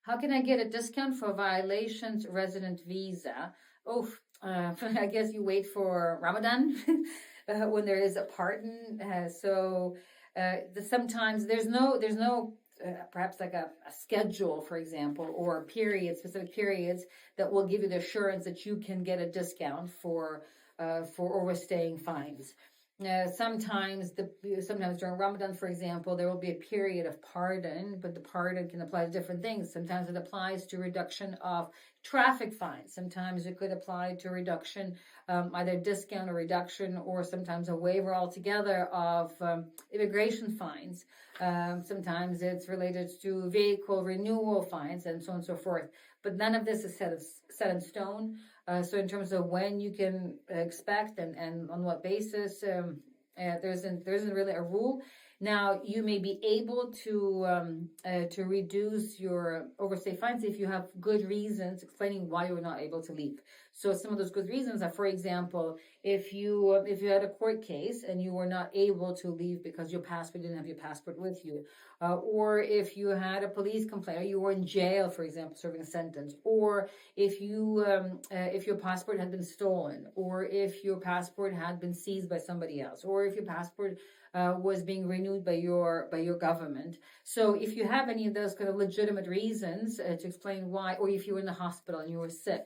How can I get a discount for violations resident visa? Oh, I guess you wait for Ramadan when there is a pardon. Sometimes there's no perhaps like a schedule, for example, or specific periods that will give you the assurance that you can get a discount for overstaying fines. Sometimes during Ramadan, for example, there will be a period of pardon, but the pardon can apply to different things. Sometimes it applies to reduction of traffic fines. Sometimes it could apply to reduction, either discount or reduction, or sometimes a waiver altogether of immigration fines. Sometimes it's related to vehicle renewal fines and so on and so forth. But none of this is set in stone. So in terms of when you can expect and on what basis, there isn't really a rule. Now, you may be able to reduce your overstay fines if you have good reasons explaining why you're not able to leave. So some of those good reasons are, for example, if you had a court case and you were not able to leave because you didn't have your passport with you, or if you had a police complaint, or you were in jail, for example, serving a sentence, or if your passport had been stolen, or if your passport had been seized by somebody else, or if your passport was being renewed by your government. So if you have any of those kind of legitimate reasons to explain why, or if you were in the hospital and you were sick.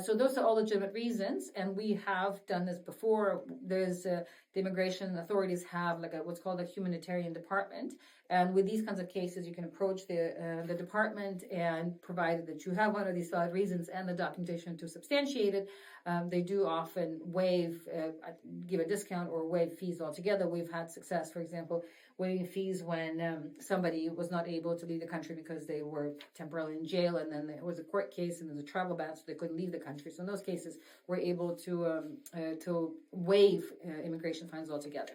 So those are all legitimate reasons, and we have done this before. The immigration authorities have like what's called a humanitarian department, and with these kinds of cases, you can approach the department, and provided that you have one of these valid reasons and the documentation to substantiate it, they do often give a discount or waive fees altogether. We've had success, for example, waiving fees when somebody was not able to leave the country because they were temporarily in jail, and then there was a court case and there was a travel ban, so they couldn't leave the country. So in those cases, we're able to waive immigration fines altogether.